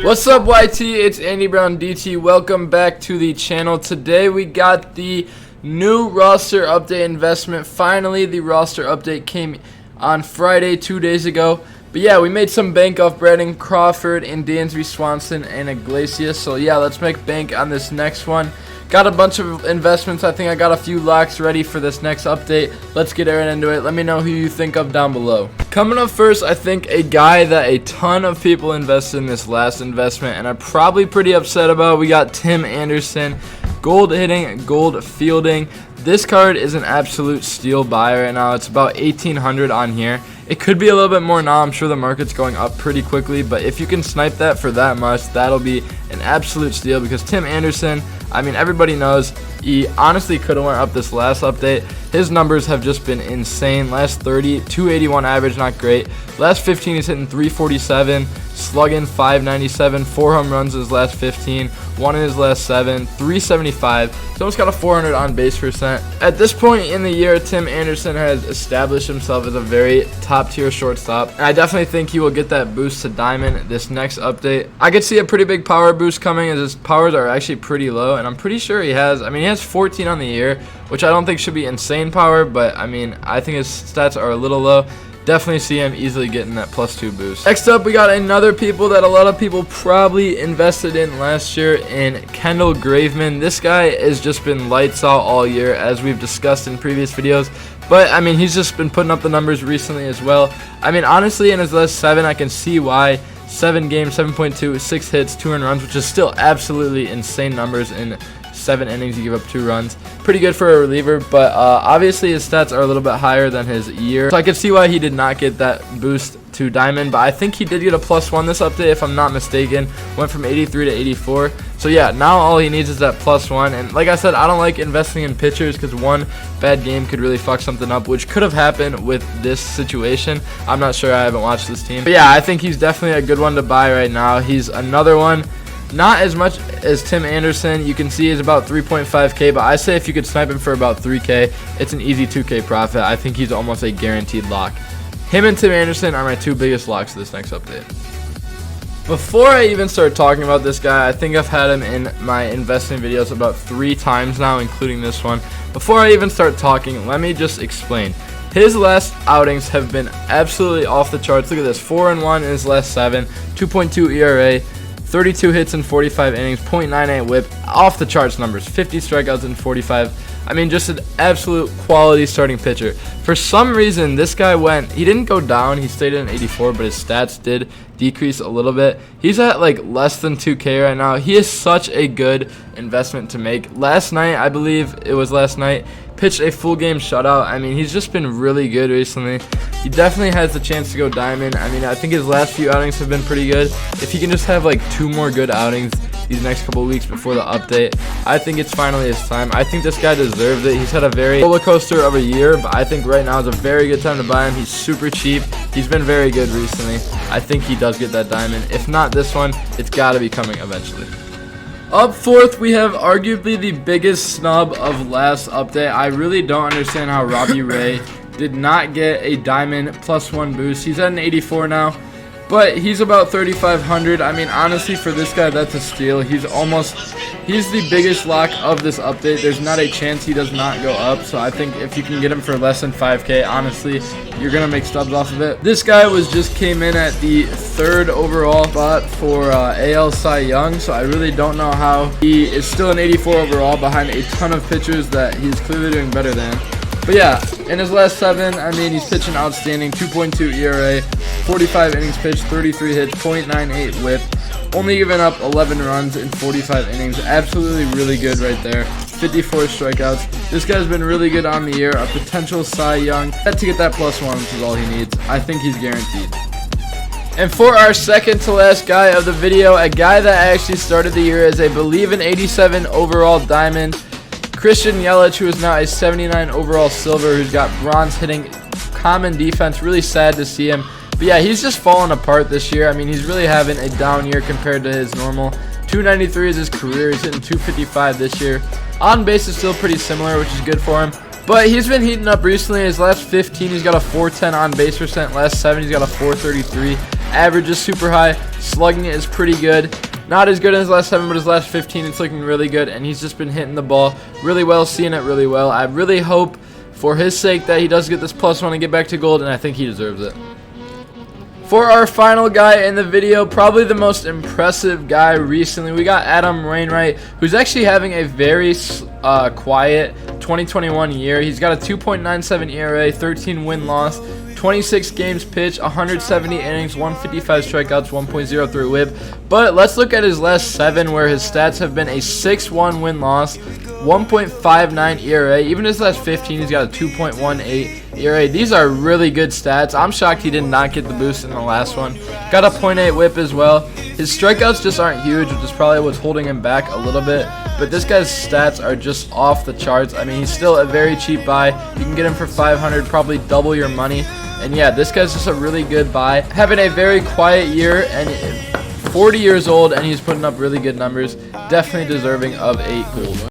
What's up, YT? It's Andy Brown DT. Welcome back to the channel. Today we got the new roster update investment. Finally, the roster update came on Friday, 2 days ago. But yeah, we made some bank off Brandon Crawford and Dansby Swanson and Iglesias. So yeah, let's make bank on this next one. Got a bunch of investments. I think I got a few locks ready for this next update. Let's get right into it. Let me know who you think of down below. Coming up first, I think a guy that a ton of people invested in this last investment and are probably pretty upset about. We got Tim Anderson, gold hitting, gold fielding. This card is an absolute steal buy right now. It's about 1,800 on here. It could be a little bit more now. I'm sure the market's going up pretty quickly, but if you can snipe that for that much, that'll be an absolute steal because Tim Anderson, I mean, everybody knows he honestly could have went up this last update. His numbers have just been insane. Last 30, 281 average, not great. Last 15, he's hitting 347, slugging 597, 4 home runs in his last 15, 1 in his last 7, 375. He's almost got a 400 on base percent. At this point in the year, Tim Anderson has established himself as a very top tier shortstop, and I definitely think he will get that boost to diamond this next update. I could see a pretty big power boost coming as his powers are actually pretty low, and I'm pretty sure he has 14 on the year, which I don't think should be insane power, but I mean, I think his stats are a little low. Definitely see him easily getting that +2 boost. Next up, we got another people that a lot of people probably invested in last year in Kendall Graveman. This guy has just been lights out all year, as we've discussed in previous videos. But, I mean, he's just been putting up the numbers recently as well. I mean, honestly, in his last 7, I can see why. 7 games, 7.2, 6 hits, 2 earned runs, which is still absolutely insane numbers in 7 innings. You give up 2 runs. Pretty good for a reliever, but obviously his stats are a little bit higher than his year. So I can see why he did not get that boost to diamond, but I think he did get a +1 this update, if I'm not mistaken. Went from 83 to 84. So yeah, now all he needs is that +1. And like I said, I don't like investing in pitchers because one bad game could really fuck something up, which could have happened with this situation. I'm not sure. I haven't watched this team. But yeah, I think he's definitely a good one to buy right now. He's another one. Not as much as Tim Anderson. You can see he's about 3.5K, but I say if you could snipe him for about 3K, it's an easy 2K profit. I think he's almost a guaranteed lock. Him and Tim Anderson are my 2 biggest locks for this next update. Before I even start talking about this guy, I think I've had him in my investing videos about 3 times now, including this one. Before I even start talking, let me just explain. His last outings have been absolutely off the charts. Look at this, 4-1 in his last 7, 2.2 ERA, 32 hits in 45 innings, .98 whip, off the charts numbers, 50 strikeouts in 45. I mean, just an absolute quality starting pitcher. For some reason, this guy he didn't go down, he stayed at an 84, but his stats did decrease a little bit. He's at like less than 2K right now. He is such a good investment to make. Last night, I believe it was last night, pitched a full game shutout. I mean, he's just been really good recently. He definitely has the chance to go diamond. I mean, I think his last few outings have been pretty good. If he can just have like 2 more good outings these next couple of weeks before the update, I think it's finally his time. I think this guy deserves it. He's had a very roller coaster of a year, but I think right now is a very good time to buy him. He's super cheap. He's been very good recently. I think he does get that diamond. If not this one, it's got to be coming eventually. Up fourth, we have arguably the biggest snub of last update. I really don't understand how Robbie Ray did not get a diamond +1 boost. He's at an 84 now, but he's about 3,500. I mean, honestly, for this guy, that's a steal. He's the biggest lock of this update. There's not a chance he does not go up, so I think if you can get him for less than 5K, honestly, you're going to make stubs off of it. This guy just came in at the 3rd overall spot for AL Cy Young, so I really don't know how he is still an 84 overall behind a ton of pitchers that he's clearly doing better than. But yeah, in his last 7, I mean, he's pitching outstanding, 2.2 ERA, 45 innings pitched, 33 hits, .98 whip, only giving up 11 runs in 45 innings. Absolutely really good right there. 54 strikeouts. This guy's been really good on the year, a potential Cy Young. Had to get that +1, which is all he needs. I think he's guaranteed. And for our second to last guy of the video, a guy that actually started the year as a believe an 87 overall diamond, Christian Yelich, who is now a 79 overall silver, who's got bronze hitting, common defense. Really sad to see him. But yeah, he's just fallen apart this year. I mean, he's really having a down year compared to his normal. 293 is his career. He's hitting 255 this year. On base is still pretty similar, which is good for him. But he's been heating up recently. His last 15, he's got a 410 on base percent. Last 7, he's got a 433. Average is super high. Slugging is pretty good. Not as good as his last 7, but his last 15, it's looking really good. And he's just been hitting the ball really well, seeing it really well. I really hope for his sake that he does get this +1 and get back to gold, and I think he deserves it. For our final guy in the video, probably the most impressive guy recently, we got Adam Wainwright, who's actually having a very quiet 2021 year. He's got a 2.97 ERA, 13 win-loss, 26 games pitched, 170 innings, 155 strikeouts, 1.03 WHIP. But let's look at his last 7, where his stats have been a 6.1 win-loss, 1.59 ERA. Even his last 15, he's got a 2.18 ERA. These are really good stats. I'm shocked he did not get the boost in the last one. Got a .8 WHIP as well. His strikeouts just aren't huge, which is probably what's holding him back a little bit. But this guy's stats are just off the charts. I mean, he's still a very cheap buy. You can get him for 500, probably double your money. And yeah, this guy's just a really good buy. Having a very quiet year, and 40 years old, and he's putting up really good numbers. Definitely deserving of a gold.